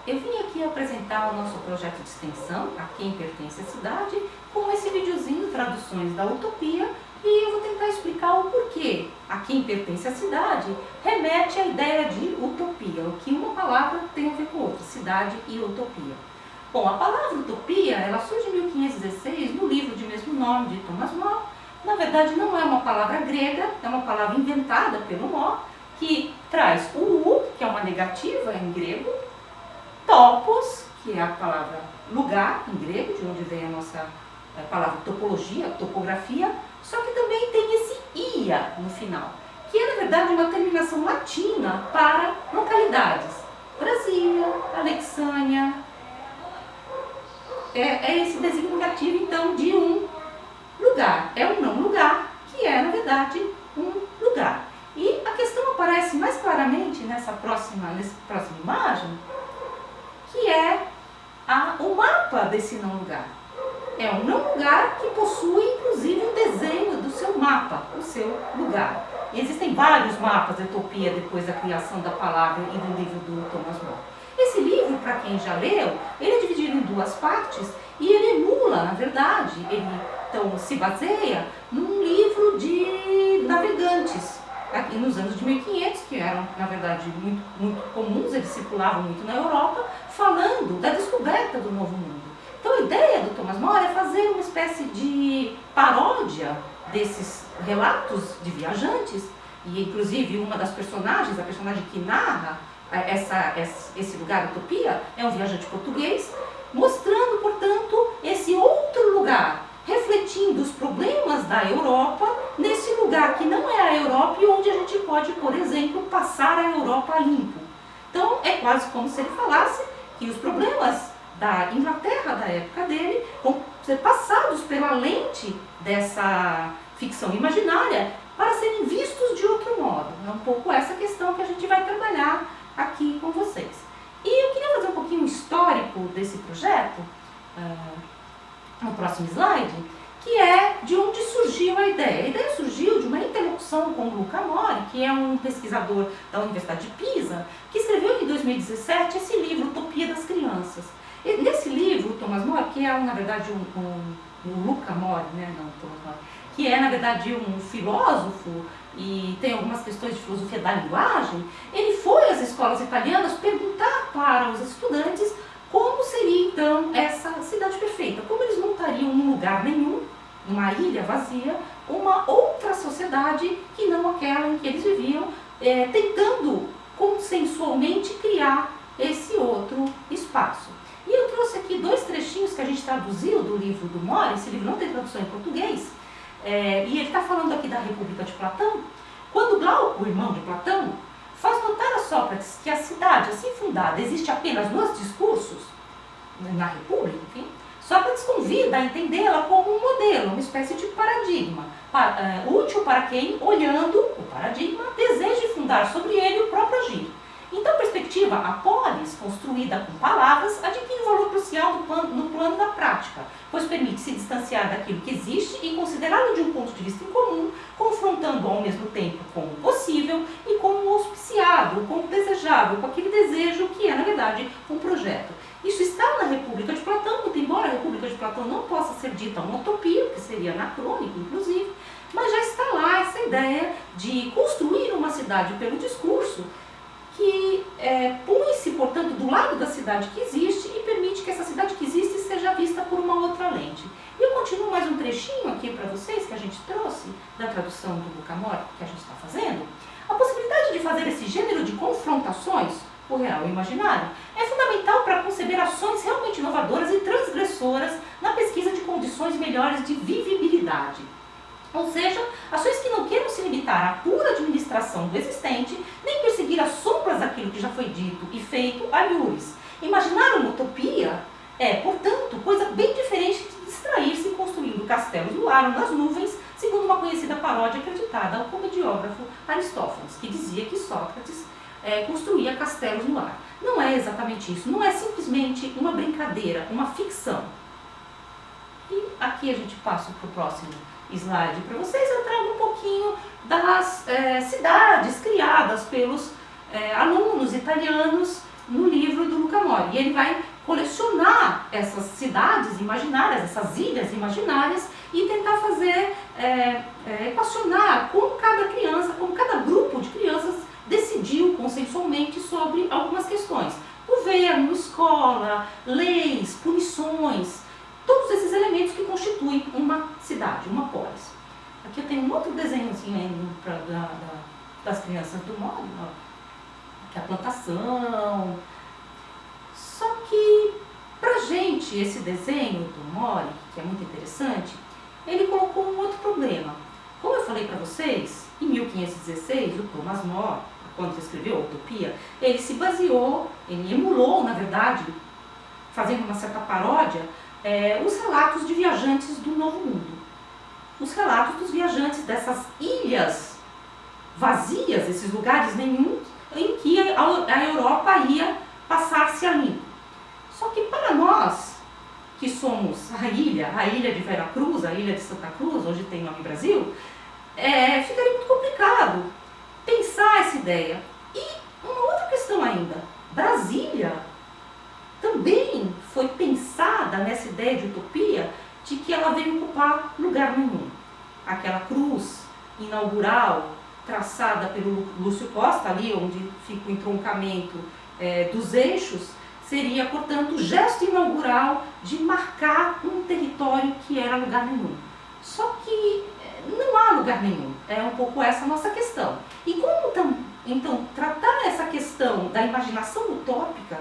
eu vim aqui apresentar o nosso projeto de extensão, A Quem Pertence a Cidade, com esse videozinho, Traduções da Utopia, e eu vou tentar explicar o porquê A Quem Pertence a Cidade remete à ideia de utopia, o que uma palavra tem a ver com outra, cidade e utopia. Bom, a palavra utopia, ela surge em 1516 no livro de mesmo nome de Thomas More. Na verdade, não é uma palavra grega, é uma palavra inventada pelo More, que traz o u, que é uma negativa em grego, topos, que é a palavra lugar em grego, de onde vem a nossa palavra topologia, topografia, só que também tem esse ia no final, que é na verdade uma terminação latina para localidades. Brasília, Alexânia, é esse designativo então de um lugar, é um não lugar, que é na verdade um lugar. E a questão aparece mais claramente nessa próxima imagem, que é o mapa desse não lugar. É um não lugar que possui inclusive um desenho do seu mapa, o seu lugar. E existem vários mapas de utopia depois da criação da palavra e do livro do Thomas More. Esse livro, para quem já leu, ele é dividido em duas partes e ele emula, na verdade, ele então se baseia num livro de navegantes, aqui nos anos de 1500, que eram, na verdade, muito comuns, eles circulavam muito na Europa, falando da descoberta do Novo Mundo. Então a ideia do Thomas More é fazer uma espécie de paródia desses relatos de viajantes, e inclusive uma das personagens, a personagem que narra esse lugar, Utopia, é um viajante português, mostrando, portanto, esse outro lugar, refletindo os problemas da Europa nesse lugar que não é a Europa e onde a gente pode, por exemplo, passar a Europa a limpo. Então é quase como se ele falasse que os problemas da Inglaterra da época dele vão ser passados pela lente dessa ficção imaginária para serem vistos de outro modo. É um pouco essa questão que a gente vai trabalhar aqui com vocês. E eu queria fazer um pouquinho histórico desse projeto, no próximo slide, que é de onde surgiu a ideia. A ideia surgiu de uma interlocução com o Luca Mori, que é um pesquisador da Universidade de Pisa, que escreveu em 2017 esse livro, Utopia das Crianças. E nesse livro, o Thomas More, que é na verdade o Luca Mori, né, não o Thomas More, que é na verdade um filósofo e tem algumas questões de filosofia da linguagem, ele foi às escolas italianas perguntar para os estudantes como seria então essa cidade perfeita, como eles montariam num lugar nenhum, numa ilha vazia, uma outra sociedade que não aquela em que eles viviam, tentando consensualmente criar esse outro espaço. E eu trouxe aqui dois trechinhos que a gente traduziu do livro do More, esse livro não tem tradução em português, e ele está falando aqui da República de Platão, quando Glauco, o irmão de Platão, faz notar a Sócrates que a cidade assim fundada existe apenas nos discursos, na República, enfim, Sócrates convida a entendê-la como um modelo, uma espécie de paradigma, útil para quem, olhando o paradigma, deseje fundar sobre ele o próprio agir. Então, a perspectiva, a polis, construída com palavras, adquire um valor crucial no plano da prática, pois permite se distanciar daquilo que existe e considerá-lo de um ponto de vista incomum, confrontando ao mesmo tempo com o possível e com o auspiciado, com o desejável, com aquele desejo que é, na verdade, um projeto. Isso está na República de Platão, muito embora a República de Platão não possa ser dita uma utopia, que seria anacrônico, inclusive, mas já está lá essa ideia de construir uma cidade pelo discurso, que põe-se, portanto, do lado da cidade que existe e permite que essa cidade que existe seja vista por uma outra lente. E eu continuo mais um trechinho aqui para vocês, que a gente trouxe da tradução do Luca Mori, que a gente está fazendo. A possibilidade de fazer esse gênero de confrontações, o real e o imaginário, é fundamental para conceber ações realmente inovadoras e transgressoras na pesquisa de condições melhores de vivibilidade. Ou seja, ações que não queiram se limitar à pura administração do existente, nem perseguir as sombras daquilo que já foi dito e feito a miúris. Imaginar uma utopia é, portanto, coisa bem diferente de distrair-se construindo castelos no ar ou nas nuvens, segundo uma conhecida paródia acreditada ao comediógrafo Aristófanes, que dizia que Sócrates construía castelos no ar. Não é exatamente isso, não é simplesmente uma brincadeira, uma ficção. E aqui a gente passa para o próximo slide para vocês. Eu trago um pouquinho das cidades criadas pelos alunos italianos no livro do Luca Mori. E ele vai colecionar essas cidades imaginárias, essas ilhas imaginárias e tentar fazer, equacionar como cada criança, como cada grupo de crianças decidiu consensualmente sobre algumas questões. Governo, escola, leis, punições, todos esses elementos que constituem uma cidade, uma polis. Aqui eu tenho um outro desenhozinho das crianças do Mori, que é a plantação. Só que, pra gente, esse desenho do Mori, que é muito interessante, ele colocou um outro problema. Como eu falei para vocês, em 1516, o Thomas More, quando escreveu a Utopia, ele se baseou, ele emulou, na verdade, fazendo uma certa paródia, os relatos de viajantes do Novo Mundo. Os relatos dos viajantes dessas ilhas vazias, esses lugares nenhum, em que a Europa ia passar-se a limpo. Só que para nós, que somos a ilha de Veracruz, a ilha de Santa Cruz, hoje tem nome Brasil, ficaria muito complicado pensar essa ideia. E uma outra questão ainda, Brasília também foi pensada nessa ideia de utopia de que ela veio ocupar lugar nenhum. Aquela cruz inaugural traçada pelo Lúcio Costa, ali onde fica o entroncamento dos eixos, seria, portanto, o gesto inaugural de marcar um território que era lugar nenhum. Só que não há lugar nenhum, é um pouco essa a nossa questão. E como então tratar essa questão da imaginação utópica,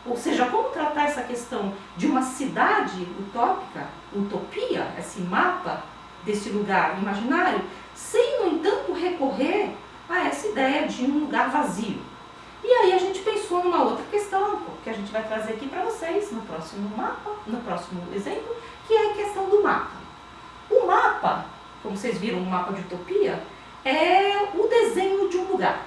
ou seja, como tratar essa questão de uma cidade utópica, utopia, esse mapa desse lugar imaginário, sem, no entanto, recorrer a essa ideia de um lugar vazio. E aí a gente pensou numa outra questão, que a gente vai trazer aqui para vocês no próximo mapa, no próximo exemplo, que é a questão do mapa. O mapa, como vocês viram no mapa de utopia, é o desenho de um lugar,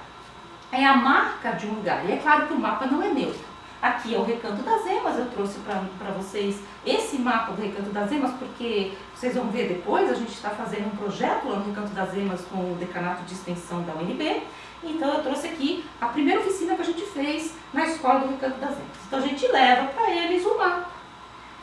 é a marca de um lugar. E é claro que o mapa não é neutro. Aqui é o Recanto das Emas, eu trouxe para vocês esse mapa do Recanto das Emas, porque vocês vão ver depois, a gente está fazendo um projeto lá no Recanto das Emas com o Decanato de Extensão da UNB, então eu trouxe aqui a primeira oficina que a gente fez na escola do Recanto das Emas. Então a gente leva para eles o mapa.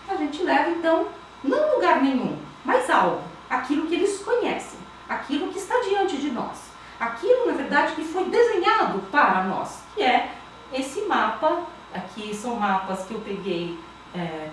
A gente leva então, não lugar nenhum, mas algo, aquilo que eles conhecem, aquilo que está diante de nós, aquilo na verdade que foi desenhado para nós, que é esse mapa. Aqui são mapas que eu peguei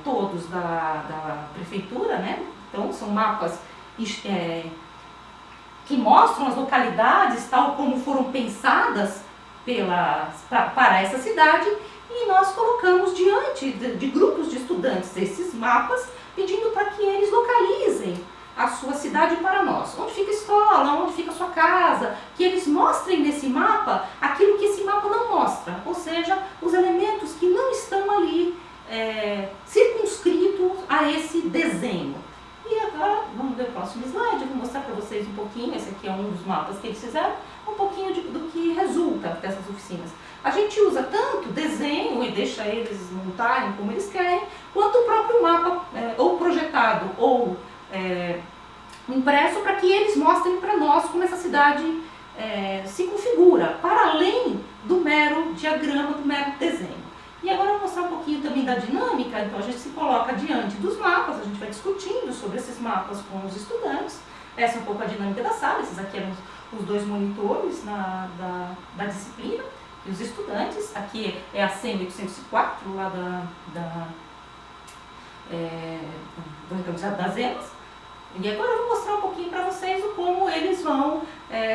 todos da prefeitura, né? Então são mapas que mostram as localidades tal como foram pensadas para essa cidade, e nós colocamos diante de grupos de estudantes esses mapas, pedindo para que eles localizem a sua cidade para nós. Onde fica a escola, onde fica a sua casa, que eles mostrem nesse mapa aquilo que esse mapa não mostra, ou seja, os elementos que não estão ali circunscritos a esse desenho. E agora, vamos ver o próximo slide, eu vou mostrar para vocês um pouquinho, esse aqui é um dos mapas que eles fizeram, um pouquinho do que resulta dessas oficinas. A gente usa tanto desenho e deixa eles montarem como eles querem, quanto o próprio mapa, ou projetado, ou impresso, para que eles mostrem para nós como essa cidade se configura, para além do mero diagrama, do mero desenho. E agora eu vou mostrar um pouquinho também da dinâmica. Então a gente se coloca diante dos mapas, a gente vai discutindo sobre esses mapas com os estudantes. Essa é um pouco a dinâmica da sala, esses aqui eram os dois monitores da disciplina, e os estudantes. Aqui é a CEM 804, lá do Recanto das Emas. E agora eu vou mostrar um pouquinho para vocês como eles vão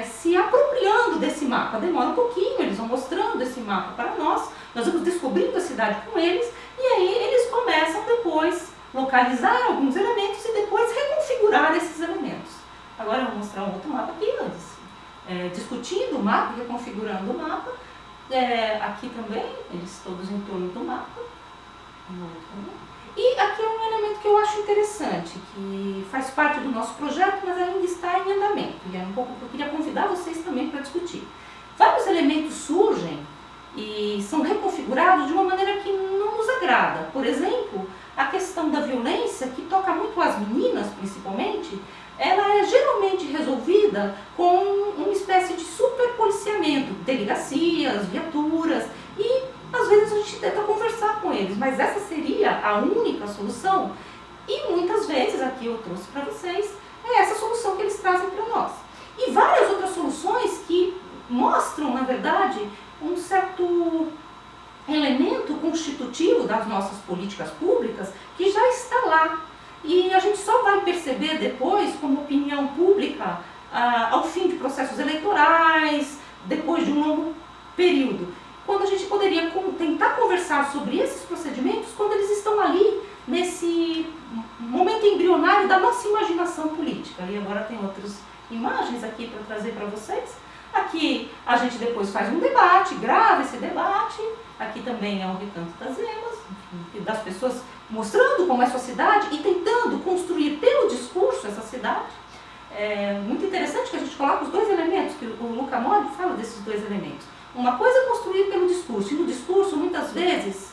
se apropriando desse mapa. Demora um pouquinho, eles vão mostrando esse mapa para nós vamos descobrindo a cidade com eles, e aí eles começam depois localizar alguns elementos e depois reconfigurar esses elementos. Agora eu vou mostrar um outro mapa aqui, discutindo o mapa, reconfigurando o mapa. Aqui também, eles todos em torno do mapa. E aqui é um elemento que eu acho interessante, que faz parte do nosso projeto, mas ainda está em andamento. E é um pouco que eu queria convidar vocês também para discutir. Vários elementos surgem e são reconfigurados de uma maneira que não nos agrada. Por exemplo, a questão da violência, que toca muito as meninas, principalmente, ela é geralmente resolvida com uma espécie de superpoliciamento, delegacias, muitas viaturas e às vezes a gente tenta conversar com eles, mas essa seria a única solução? E muitas vezes, aqui eu trouxe para vocês, é essa solução que eles trazem para nós. E várias outras soluções que mostram, na verdade, um certo elemento constitutivo das nossas políticas públicas que já está lá. E a gente só vai perceber depois, como opinião pública, ao fim de processos eleitorais, depois de um longo período, quando a gente poderia tentar conversar sobre esses procedimentos quando eles estão ali, nesse momento embrionário da nossa imaginação política. E agora tem outras imagens aqui para trazer para vocês. Aqui a gente depois faz um debate, grava esse debate. Aqui também é um recanto das emas, enfim, das pessoas mostrando como é a sua cidade e tentando construir pelo discurso essa cidade. É muito interessante que a gente coloca os dois elementos, que o Luca Mori fala desses dois elementos. Uma coisa é construir pelo discurso, e no discurso, muitas vezes,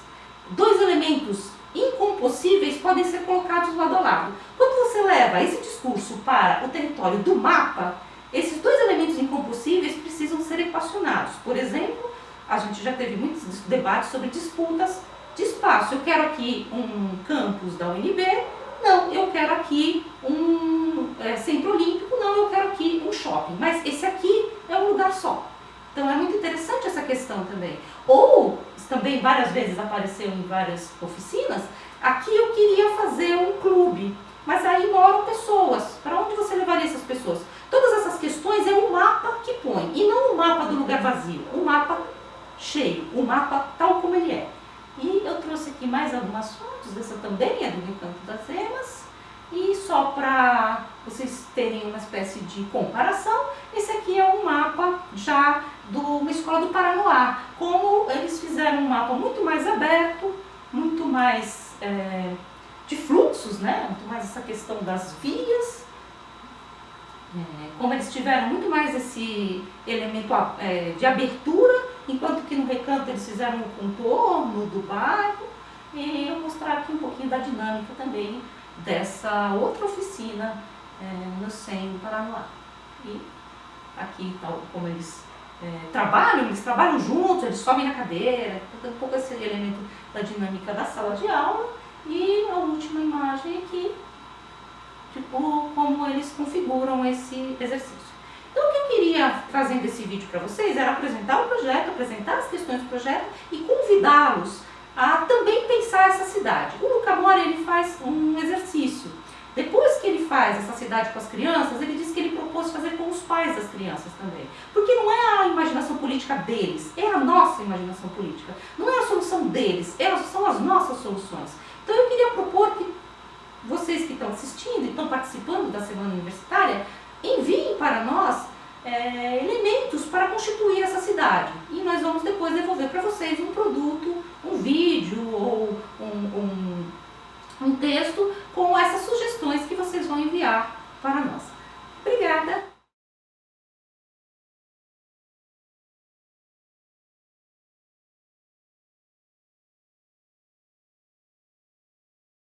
dois elementos incompossíveis podem ser colocados lado a lado. Quando você leva esse discurso para o território do mapa, esses dois elementos incompossíveis precisam ser equacionados. Por exemplo, a gente já teve muitos debates sobre disputas de espaço. Eu quero aqui um campus da UNB, não, eu quero aqui um centro olímpico, não, eu quero aqui um shopping. Mas esse aqui é um lugar só. Então é muito interessante essa questão também. Ou, também várias vezes apareceu em várias oficinas, aqui eu queria fazer um clube, mas aí moram pessoas. Para onde você levaria essas pessoas? Todas essas questões é o mapa que põe, e não o mapa do lugar vazio, o mapa cheio, o mapa tal como ele é. E eu trouxe aqui mais algumas fotos, essa também é do Recanto das Emas, e só para vocês terem uma espécie de comparação, esse aqui é um mapa já de uma escola do Paranoá, como eles fizeram um mapa muito mais aberto, muito mais de fluxos, né? Muito mais essa questão das vias, como eles tiveram muito mais esse elemento de abertura, enquanto que no Recanto eles fizeram o contorno do bairro, e eu vou mostrar aqui um pouquinho da dinâmica também dessa outra oficina no SEM do Paranoá. E aqui tal como eles trabalham juntos, eles sobem na cadeira, um pouco esse elemento da dinâmica da sala de aula. E a última imagem aqui, como eles configuram esse exercício. Então o que eu queria trazendo esse vídeo para vocês era apresentar o projeto, apresentar as questões do projeto e convidá-los a também pensar essa cidade. O Luca Mori, ele faz um exercício. Depois que ele faz essa cidade com as crianças, ele diz que ele propôs fazer com os pais das crianças também. Porque não é a imaginação política deles, é a nossa imaginação política. Não é a solução deles, são as nossas soluções. Então eu queria propor que vocês que estão assistindo e estão participando da Semana Universitária, enviem para nós elementos para constituir essa cidade. E nós vamos depois devolver para vocês um produto